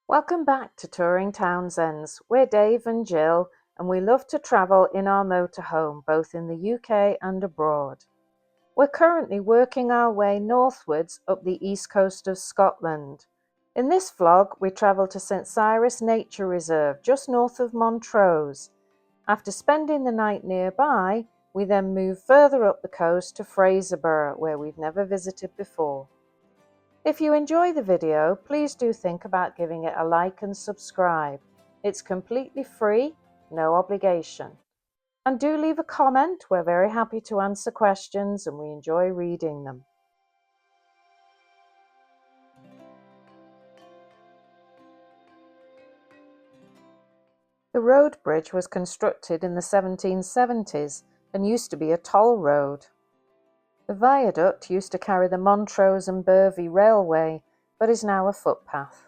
Welcome back to Touring Townsends. We're Dave and Jill, and we love to travel in our motorhome, both in the UK and abroad. We're currently working our way northwards up the east coast of Scotland. In this vlog, we travel to St Cyrus Nature Reserve, just north of Montrose. After spending the night nearby, we then move further up the coast to Fraserburgh, where we've never visited before. If you enjoy the video, please do think about giving it a like and subscribe. It's completely free, no obligation. And do leave a comment, we're very happy to answer questions and we enjoy reading them. The road bridge was constructed in the 1770s and used to be a toll road. The viaduct used to carry the Montrose and Burvey Railway, but is now a footpath.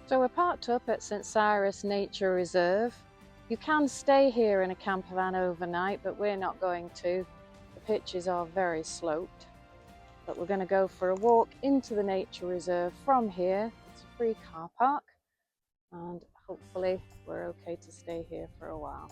So we're parked up at St Cyrus Nature Reserve. You can stay here in a camper van overnight, but we're not going to. The pitches are very sloped. But we're going to go for a walk into the nature reserve from here. It's a free car park, and hopefully we're okay to stay here for a while.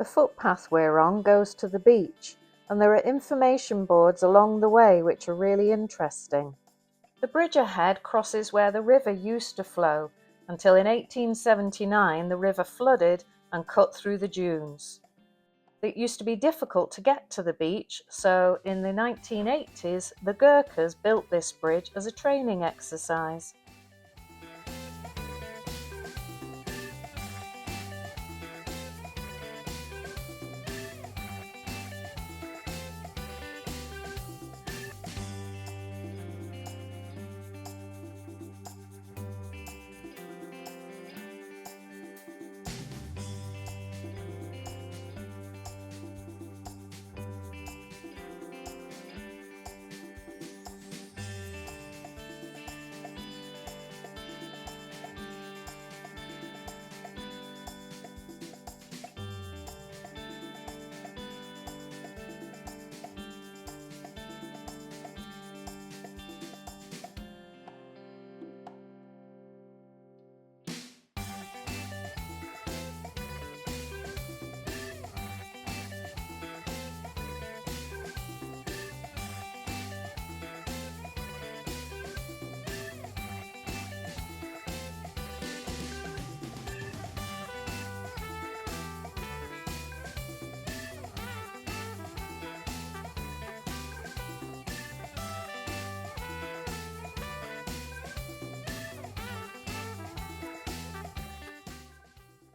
The footpath we're on goes to the beach, and there are information boards along the way which are really interesting. The bridge ahead crosses where the river used to flow, until in 1879 the river flooded and cut through the dunes. It used to be difficult to get to the beach, so in the 1980s the Gurkhas built this bridge as a training exercise.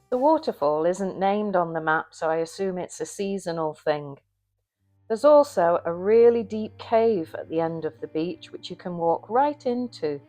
The waterfall isn't named on the map, so I assume it's a seasonal thing. There's also a really deep cave at the end of the beach which you can walk right into.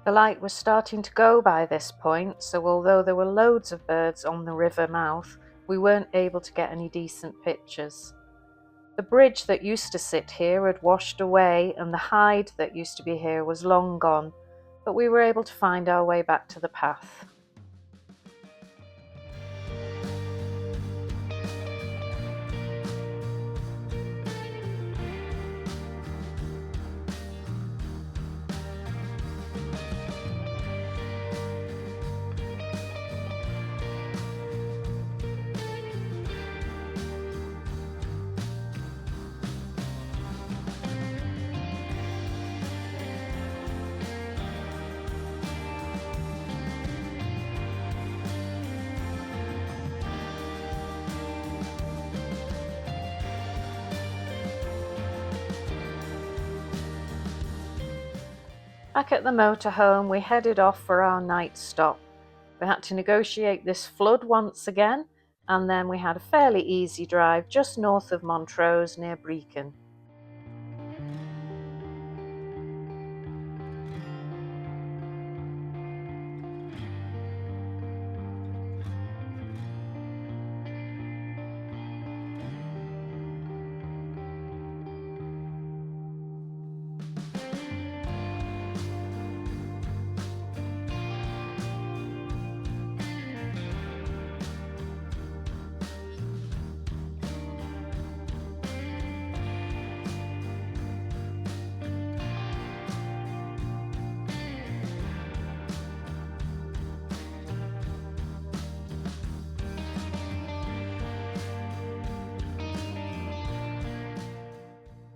The light was starting to go by this point, so although there were loads of birds on the river mouth, we weren't able to get any decent pictures. The bridge that used to sit here had washed away, and the hide that used to be here was long gone, but we were able to find our way back to the path. Back at the motorhome, we headed off for our night stop. We had to negotiate this flood once again, and then we had a fairly easy drive just north of Montrose near Brechin.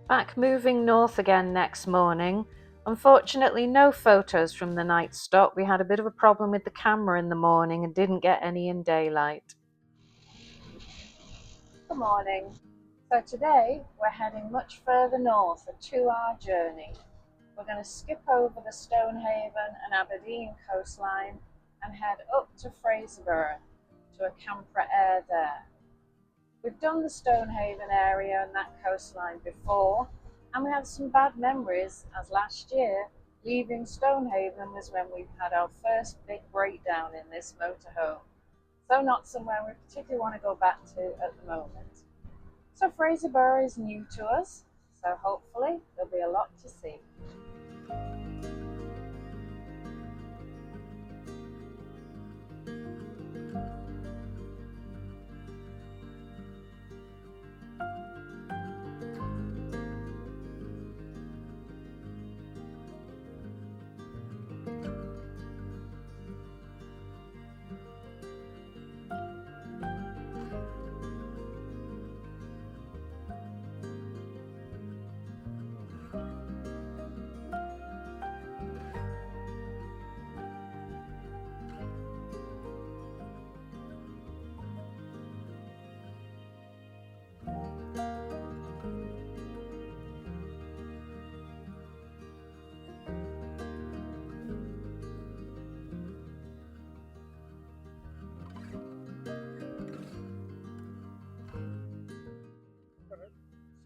Back moving north again next morning. Unfortunately, no photos from the night stop. We had a bit of a problem with the camera in the morning and didn't get any in daylight. Good morning. So today we're heading much further north, a 2-hour journey. We're going to skip over the Stonehaven and Aberdeen coastline and head up to Fraserburgh to a camper aire there. We've done the Stonehaven area and that coastline before, and we have some bad memories, as last year leaving Stonehaven was when we had our first big breakdown in this motorhome, so not somewhere we particularly want to go back to at the moment. So Fraserburgh is new to us, so hopefully there'll be a lot to see.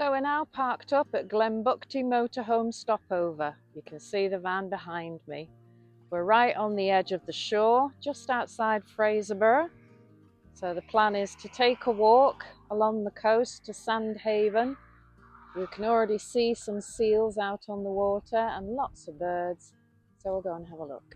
So we're now parked up at Glenbuckty Motorhome Stopover. You can see the van behind me. We're right on the edge of the shore, just outside Fraserburgh. So the plan is to take a walk along the coast to Sandhaven. You can already see some seals out on the water and lots of birds. So we'll go and have a look.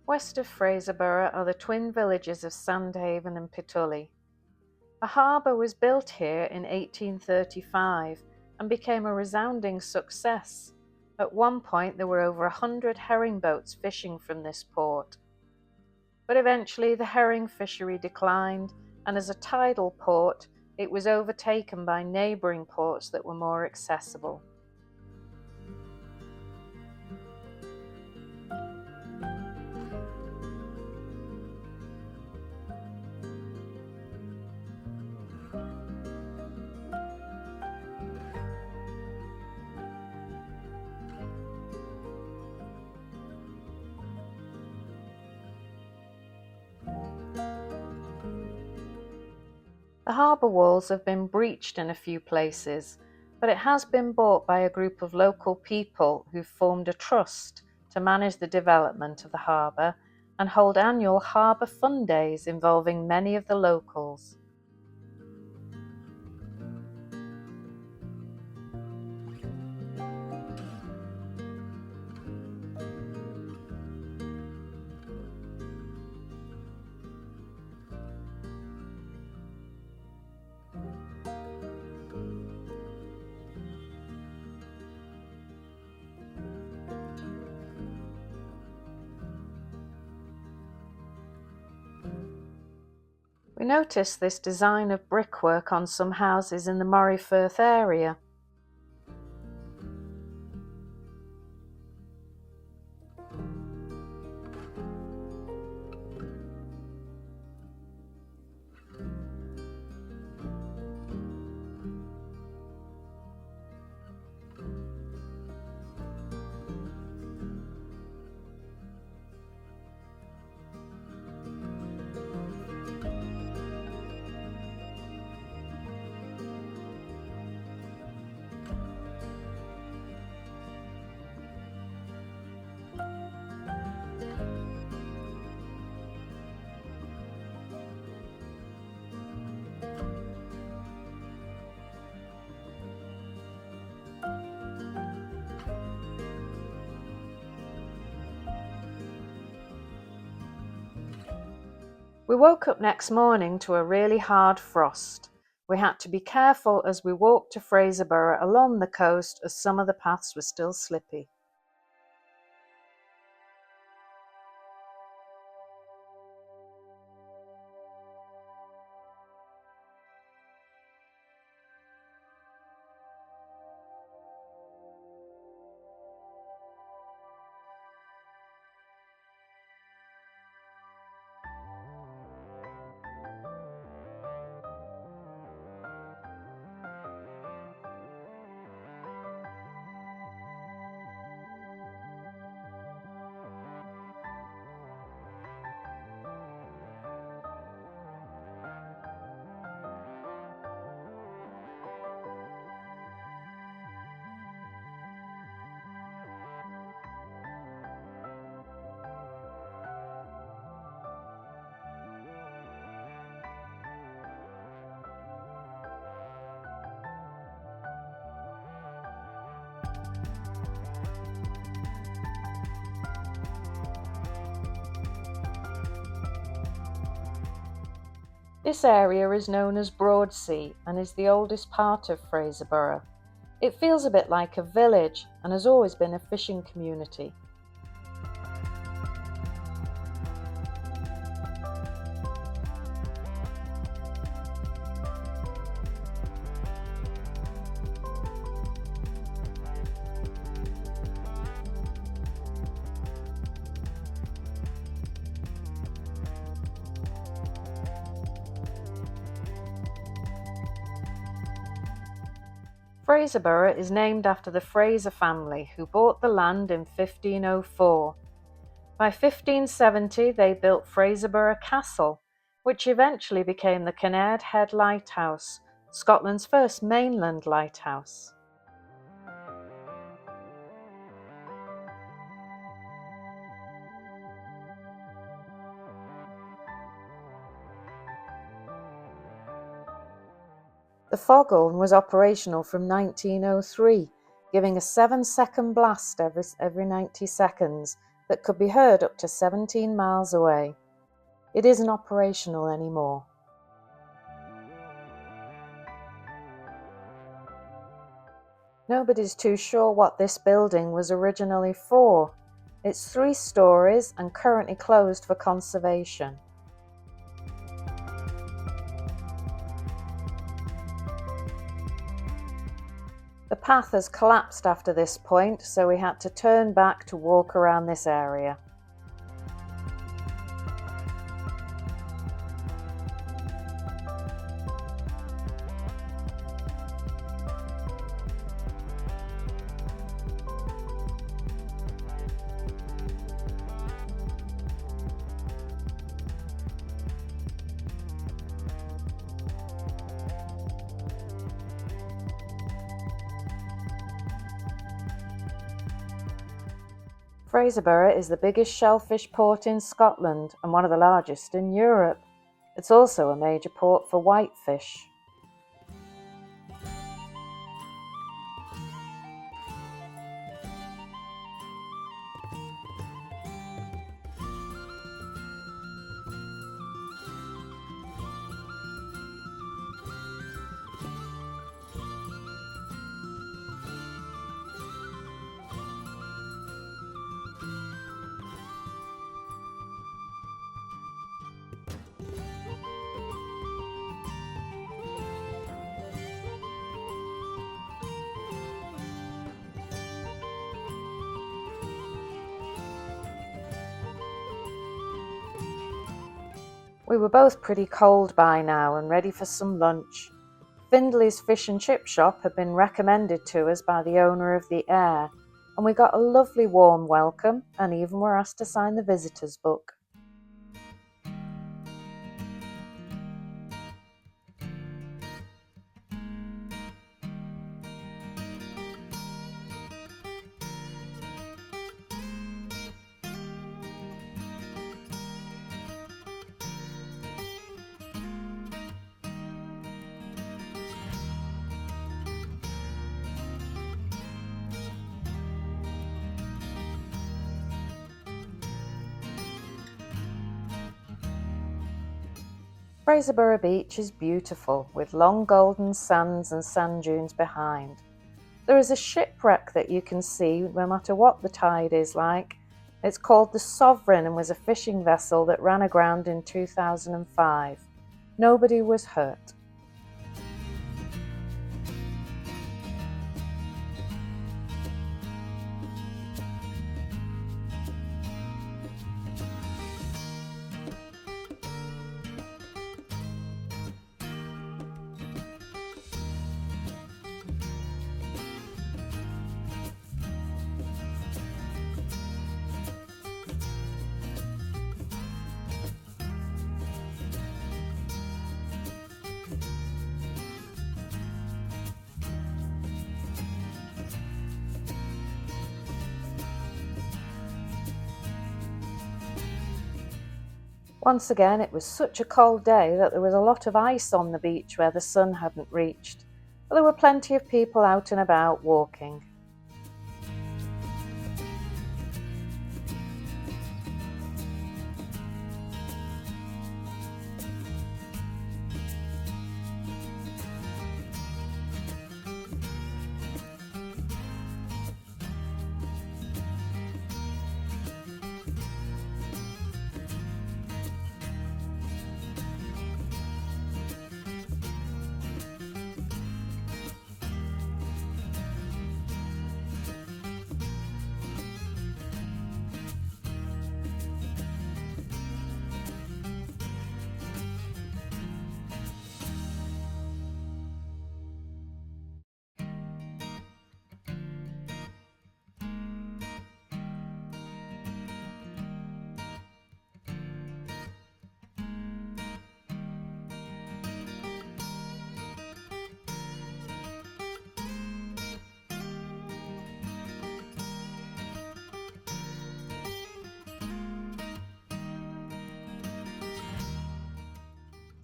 West of Fraserburgh are the twin villages of Sandhaven and Pitully. A harbour was built here in 1835 and became a resounding success. At one point there were over 100 herring boats fishing from this port. But eventually the herring fishery declined, and as a tidal port it was overtaken by neighbouring ports that were more accessible. The harbour walls have been breached in a few places, but it has been bought by a group of local people who've formed a trust to manage the development of the harbour and hold annual harbour fun days involving many of the locals. We noticed this design of brickwork on some houses in the Moray Firth area. We woke up next morning to a really hard frost. We had to be careful as we walked to Fraserburgh along the coast as some of the paths were still slippy. This area is known as Broadsea and is the oldest part of Fraserburgh. It feels a bit like a village and has always been a fishing community. Fraserburgh is named after the Fraser family who bought the land in 1504. By 1570 they built Fraserburgh Castle, which eventually became the Kinnaird Head Lighthouse, Scotland's first mainland lighthouse. The foghorn was operational from 1903, giving a 7-second blast every 90 seconds that could be heard up to 17 miles away. It isn't operational anymore. Nobody's too sure what this building was originally for. It's 3 stories and currently closed for conservation. The path has collapsed after this point, so we had to turn back to walk around this area. Fraserburgh is the biggest shellfish port in Scotland and one of the largest in Europe. It's also a major port for whitefish. We were both pretty cold by now and ready for some lunch. Findlays fish and chip shop had been recommended to us by the owner of the aire, and we got a lovely warm welcome and even were asked to sign the visitors book. Fraserburgh Beach is beautiful, with long golden sands and sand dunes behind. There is a shipwreck that you can see no matter what the tide is like. It's called the Sovereign and was a fishing vessel that ran aground in 2005. Nobody was hurt. Once again, it was such a cold day that there was a lot of ice on the beach where the sun hadn't reached, but there were plenty of people out and about walking.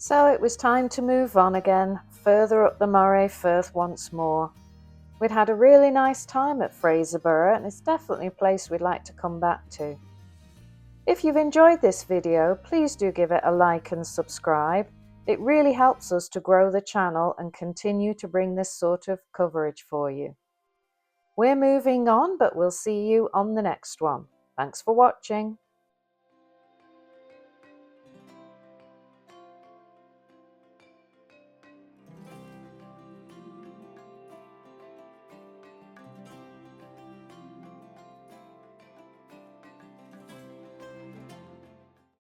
So it was time to move on again, further up the Moray Firth once more. We'd had a really nice time at Fraserburgh and it's definitely a place we'd like to come back to. If you've enjoyed this video, please do give it a like and subscribe. It really helps us to grow the channel and continue to bring this sort of coverage for you. We're moving on, but we'll see you on the next one. Thanks for watching.